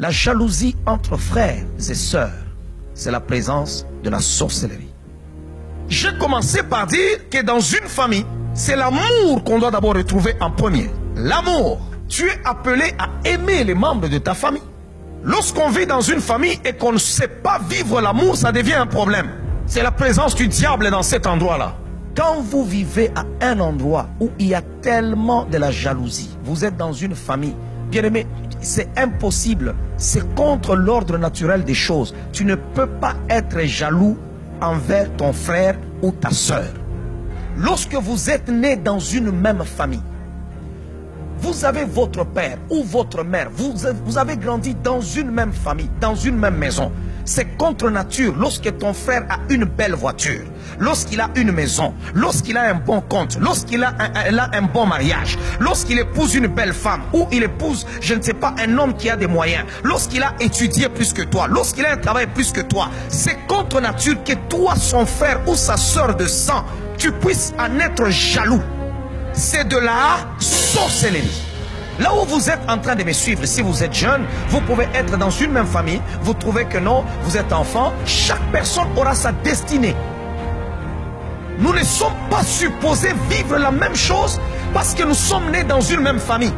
La jalousie entre frères et sœurs, c'est la présence de la sorcellerie. J'ai commencé par dire que dans une famille, c'est l'amour qu'on doit d'abord retrouver en premier. L'amour. Tu es appelé à aimer les membres de ta famille. Lorsqu'on vit dans une famille et qu'on ne sait pas vivre l'amour, ça devient un problème. C'est la présence du diable dans cet endroit-là. Quand vous vivez à un endroit où il y a tellement de la jalousie, vous êtes dans une famille, bien aimé, c'est impossible. C'est contre l'ordre naturel des choses. Tu ne peux pas être jaloux envers ton frère ou ta sœur. Lorsque vous êtes né dans une même famille, vous avez votre père ou votre mère, vous avez grandi dans une même famille, dans une même maison. C'est contre nature lorsque ton frère a une belle voiture, lorsqu'il a une maison, lorsqu'il a un bon compte, lorsqu'il a un bon mariage, lorsqu'il épouse une belle femme ou il épouse, je ne sais pas, un homme qui a des moyens, lorsqu'il a étudié plus que toi, lorsqu'il a un travail plus que toi. C'est contre nature que toi, son frère ou sa soeur de sang, tu puisses en être jaloux. C'est de la sorcellerie. Là où vous êtes en train de me suivre, si vous êtes jeune, vous pouvez être dans une même famille, vous trouvez que non, vous êtes enfant, chaque personne aura sa destinée. Nous ne sommes pas supposés vivre la même chose parce que nous sommes nés dans une même famille.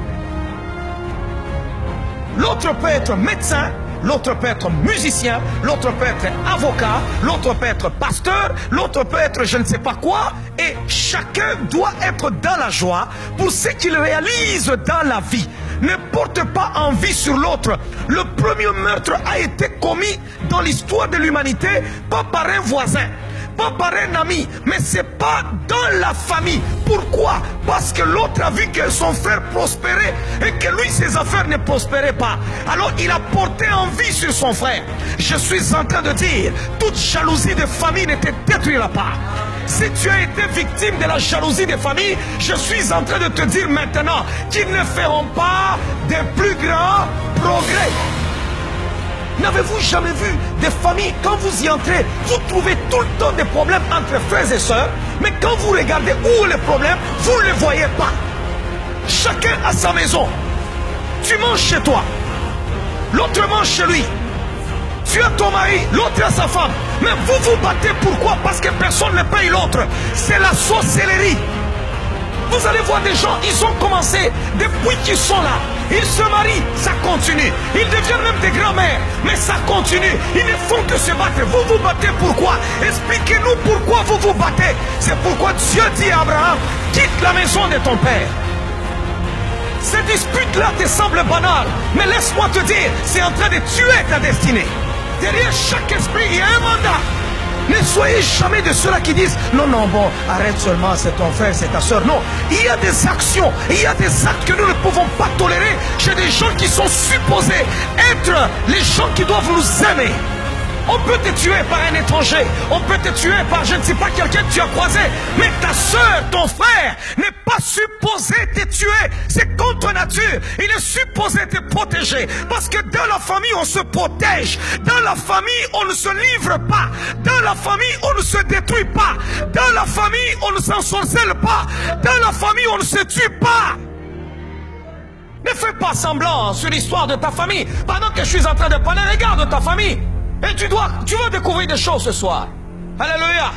L'autre peut être médecin, l'autre peut être musicien, l'autre peut être avocat, l'autre peut être pasteur, l'autre peut être je ne sais pas quoi. Et chacun doit être dans la joie pour ce qu'il réalise dans la vie. Ne porte pas envie sur l'autre. Le premier meurtre a été commis dans l'histoire de l'humanité, pas par un voisin, pas par un ami, mais c'est pas dans la famille. Pourquoi? Parce que l'autre a vu que son frère prospérait et que lui, ses affaires ne prospéraient pas. Alors il a porté envie sur son frère. Je suis en train de dire, toute jalousie de famille ne te détruira pas. Si tu as été victime de la jalousie des familles, je suis en train de te dire maintenant qu'ils ne feront pas de plus grands progrès. N'avez-vous jamais vu des familles, quand vous y entrez, vous trouvez tout le temps des problèmes entre frères et sœurs, mais quand vous regardez où est le problème, vous ne les voyez pas. Chacun a sa maison. Tu manges chez toi, l'autre mange chez lui. Tu as ton mari, l'autre a sa femme. Mais vous vous battez, pourquoi? Parce que personne ne paye l'autre. C'est la sorcellerie. Vous allez voir des gens, ils ont commencé depuis qu'ils sont là. Ils se marient, ça continue. Ils deviennent même des grands-mères, mais ça continue. Ils ne font que se battre. Vous vous battez pourquoi? Expliquez-nous pourquoi vous vous battez. C'est pourquoi Dieu dit à Abraham, quitte la maison de ton père. Ces disputes-là te semblent banales, mais laisse-moi te dire, c'est en train de tuer ta destinée. Derrière chaque esprit, il y a un mandat. Ne soyez jamais de ceux-là qui disent non, non, bon, arrête seulement, c'est ton frère, c'est ta soeur. Non, il y a des actions, il y a des actes que nous ne pouvons pas tolérer chez des gens qui sont supposés être les gens qui doivent nous aimer. On peut te tuer par un étranger, on peut te tuer par je ne sais pas quelqu'un que tu as croisé, mais ta soeur, ton frère n'est pas supposé te tuer. C'est contre nature. Il est supposé te protéger parce que dans la famille on se protège, dans la famille on ne se livre pas, dans la famille on ne se détruit pas, dans la famille on ne s'ensorcelle pas, dans la famille on ne se tue pas. Ne fais pas semblant sur l'histoire de ta famille. Pendant que je suis en train de parler, regarde ta famille. Et tu vas découvrir des choses ce soir. Alléluia.